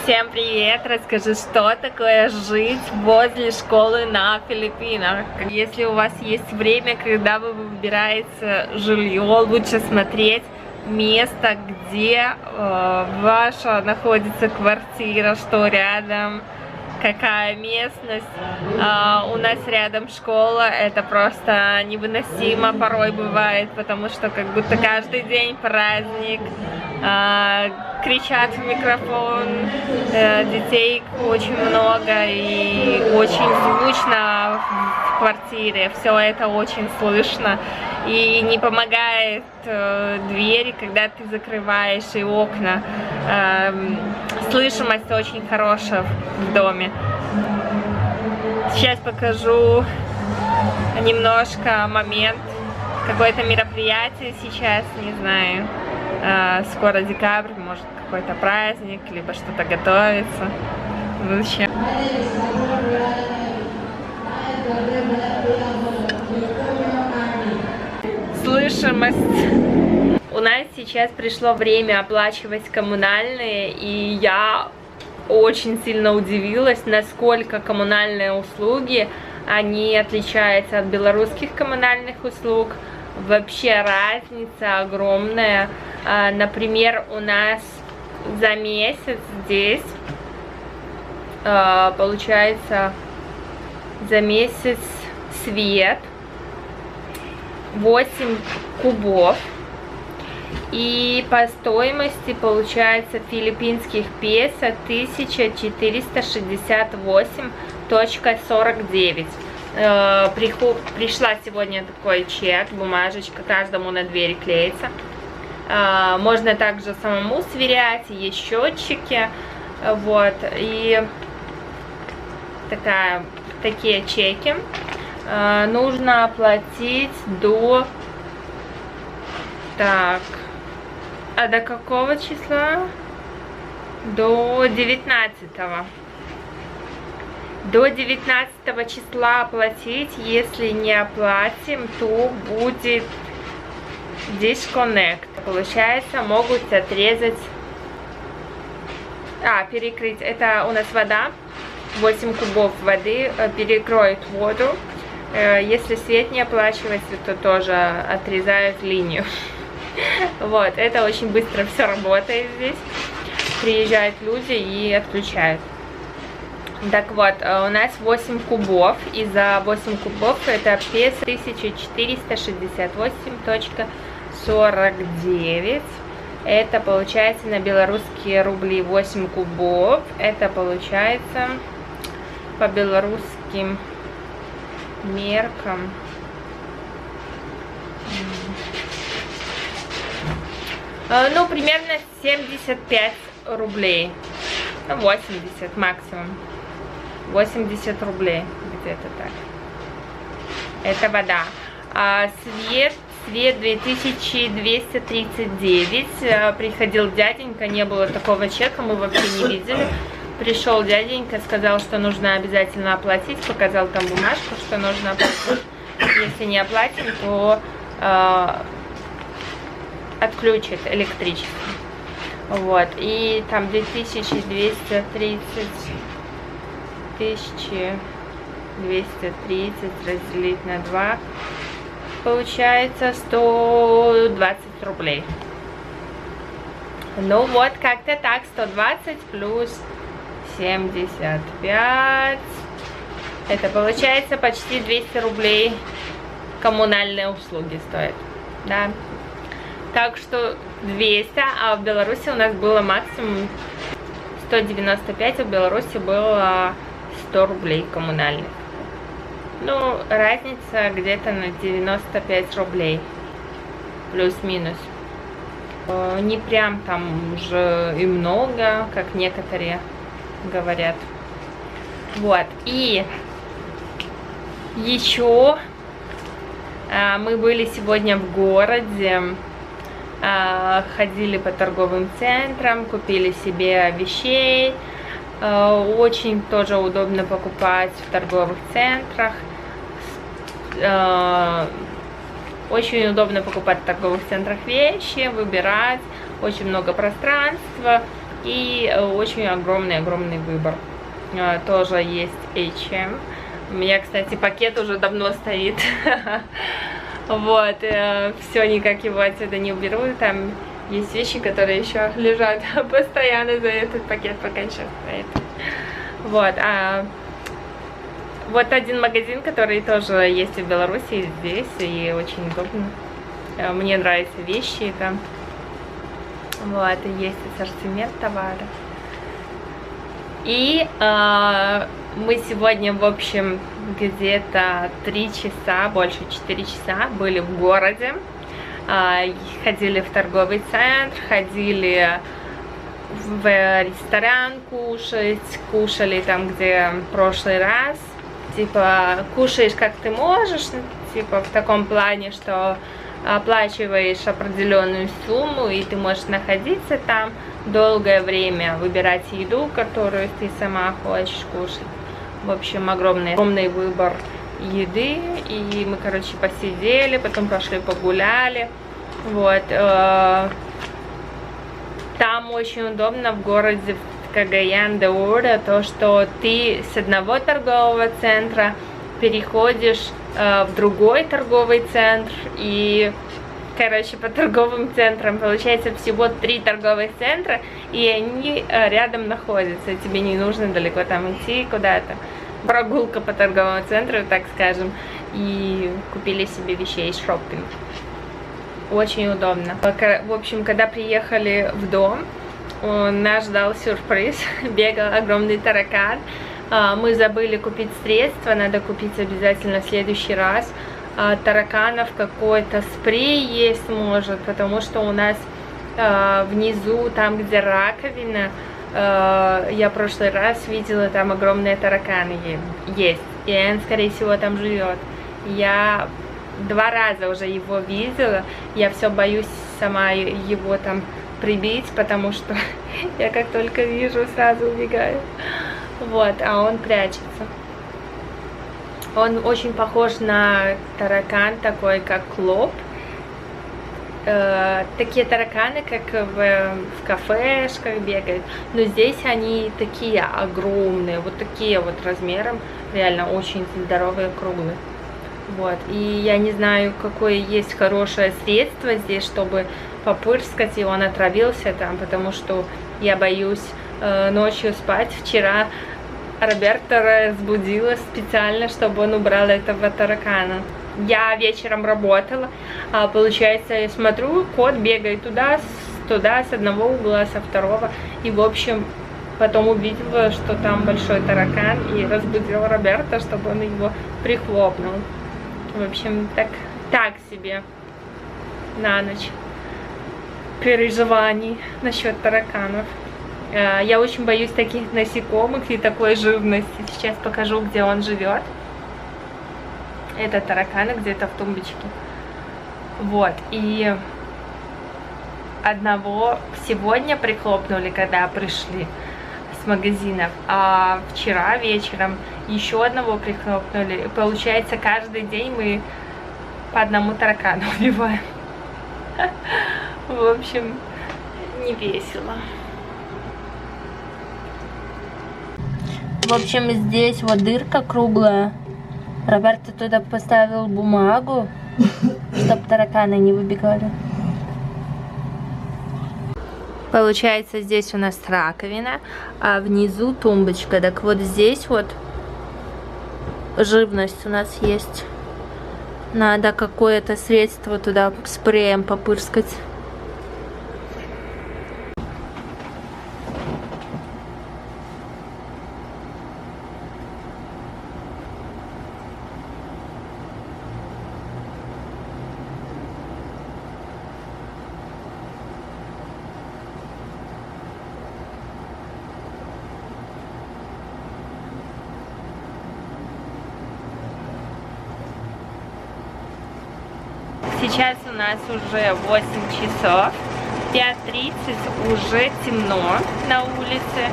Всем привет! Расскажи, что такое жить возле школы на Филиппинах. Если у вас есть время, когда вы выбираете жилье, лучше смотреть место, где ваша находится квартира, что рядом, какая местность. У нас рядом школа, это просто невыносимо порой бывает, потому что как будто каждый день праздник. Кричат в микрофон, детей очень много и очень звучно в квартире, все это очень слышно и не помогает двери, когда ты закрываешь, и окна. Слышимость очень хорошая в доме. Сейчас покажу немножко момент, какое-то мероприятие сейчас, не знаю. Скоро декабрь, может какой-то праздник, либо что-то готовится. Зачем? Слышимость. У нас сейчас пришло время оплачивать коммунальные, и я очень сильно удивилась, насколько коммунальные услуги, они отличаются от белорусских коммунальных услуг. Вообще разница огромная. Например, у нас за месяц здесь получается за месяц свет 8 кубов, и по стоимости получается филиппинских песо 1468.49. Пришла сегодня такой чек, бумажечка, каждому на двери клеится. Можно также самому сверять, есть счетчики, вот, и такие чеки нужно оплатить до, до какого числа? До 19-го. До 19 числа оплатить. Если не оплатим, то будет disconnect. Получается, могут отрезать, перекрыть. Это у нас вода, 8 кубов воды, перекроет воду. Если свет не оплачивается, то тоже отрезают линию. Вот, это очень быстро все работает здесь. Приезжают люди и отключают. Так вот, у нас 8 кубов, и за 8 кубов это песо 1468.49. Это получается на белорусские рубли 8 кубов. Это получается по белорусским меркам. Ну, примерно 75 рублей. 80 максимум. 80 рублей, где-то так. Это вода. Свет 2239. Приходил дяденька, не было такого чека, мы вообще не видели. Пришел дяденька, сказал, что нужно обязательно оплатить, показал там бумажку, что нужно оплатить. Если не оплатим, то отключат электричество. Вот, и там 2230 разделить на 2, получается 120 рублей. Ну вот, как-то так, 120 плюс 75, это получается почти 200 рублей коммунальные услуги стоят, да. Так что 200, а в Беларуси у нас было максимум 195, а в Беларуси было 100 рублей коммунальных. Ну, разница где-то на 95 рублей, плюс-минус. Не прям там уже и много, как некоторые говорят. Вот, и еще мы были сегодня в городе. Ходили по торговым центрам, купили себе вещей. Очень тоже удобно покупать в торговых центрах. Очень удобно покупать в торговых центрах вещи, выбирать. Очень много пространства. И очень огромный выбор. Тоже есть H&M. У меня, кстати, пакет уже давно стоит. Вот, все, никак его отсюда не уберу. Там есть вещи, которые еще лежат постоянно за этот пакет, пока еще стоит. Вот, вот один магазин, который тоже есть в Беларуси, здесь, и очень удобно. Мне нравятся вещи там. Вот, есть ассортимент товара. И мы сегодня, в общем, где-то 3 часа, больше 4 часа были в городе. Ходили в торговый центр, ходили в ресторан кушали там, где в прошлый раз. Типа, кушаешь как ты можешь, типа, в таком плане, что оплачиваешь определенную сумму, и ты можешь находиться там долгое время, выбирать еду, которую ты сама хочешь кушать. В общем, огромный выбор еды, и мы, короче, посидели, потом пошли погуляли. Вот. Там очень удобно в городе Кагаян-де-Ура то, что ты с одного торгового центра переходишь в другой торговый центр, и, короче, по торговым центрам получается всего 3 торговых центра, и они рядом находятся, тебе не нужно далеко там идти куда-то. Прогулка по торговому центру, так скажем, и купили себе вещей, шоппинг. Очень удобно. В общем, когда приехали в дом, нас ждал сюрприз, бегал огромный таракан. Мы забыли купить средства, надо купить обязательно в следующий раз. Тараканов какой-то спрей есть, может, потому что у нас внизу, там где раковина, я в прошлый раз видела, там огромные тараканы есть, и он, скорее всего, там живет. Я 2 раза уже его видела, я все боюсь сама его там прибить, потому что я как только вижу, сразу убегаю. Вот, а он прячется. Он очень похож на таракан, такой как клоп. Такие тараканы, как в кафешках бегают, но здесь они такие огромные, вот такие вот размером, реально очень здоровые, круглые. Вот, и я не знаю, какое есть хорошее средство здесь, чтобы попырскать, и он отравился там, потому что я боюсь ночью спать. Вчера Роберто разбудила специально, чтобы он убрал этого таракана. Я вечером работала, получается, я смотрю, кот бегает туда, с одного угла, со второго, и, в общем, потом увидела, что там большой таракан, и разбудила Роберто, чтобы он его прихлопнул. В общем, так себе на ночь переживаний насчет тараканов. Я очень боюсь таких насекомых и такой живности. Сейчас покажу, где он живет. Это тараканы где-то в тумбочке. Вот, и одного сегодня прихлопнули, когда пришли с магазинов, а вчера вечером еще одного прихлопнули. Получается, каждый день мы по одному таракану убиваем. В общем, не весело. В общем, здесь вот дырка круглая. Роберто туда поставил бумагу, чтобы тараканы не выбегали. Получается, здесь у нас раковина, а внизу тумбочка. Так вот здесь вот живность у нас есть. Надо какое-то средство туда спреем попырскать. Сейчас у нас уже 8 часов, 5:30, уже темно на улице.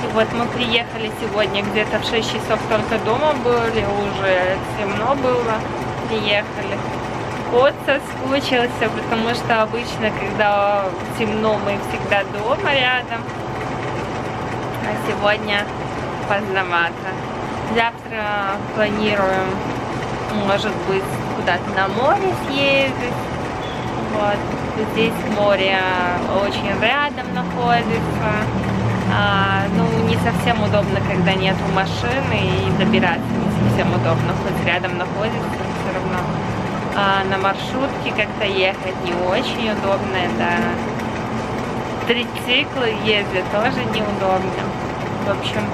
И вот мы приехали сегодня где-то в 6 часов, только дома были, уже темно было, приехали. Кот соскучился, потому что обычно, когда темно, мы всегда дома рядом. а сегодня поздновато. Завтра планируем, может быть, куда-то на море съездить. Вот. Здесь море очень рядом находится. Ну, не совсем удобно, когда нету машины, и добираться не совсем удобно. Хоть рядом находится, все равно. На маршрутке как-то ехать не очень удобно. Это трицикл ездить тоже неудобно. В общем,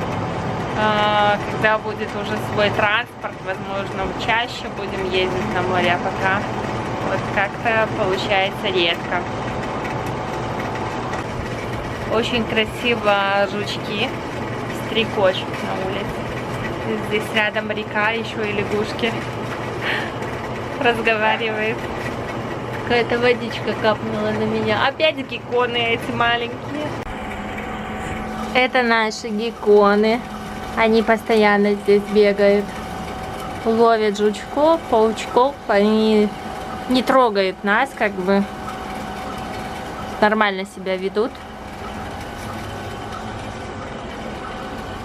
когда будет уже свой транспорт, возможно, чаще будем ездить на море, а пока вот как-то получается редко. Очень красиво жучки стрекочут на улице. Здесь рядом река, еще и лягушки разговаривают. Какая-то водичка капнула на меня. Опять гекконы эти маленькие. Это наши гекконы. Они постоянно здесь бегают. Ловят жучков, паучков. Они не трогают нас, как бы. Нормально себя ведут.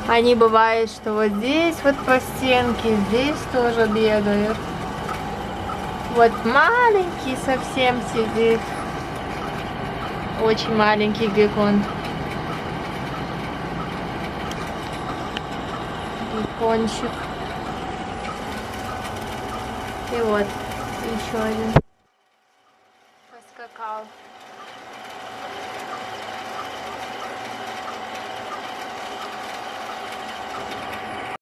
Они бывает, что вот здесь вот по стенке, здесь тоже бегают. Вот маленький совсем сидит. Очень маленький геккон. Геккончик. И вот еще один.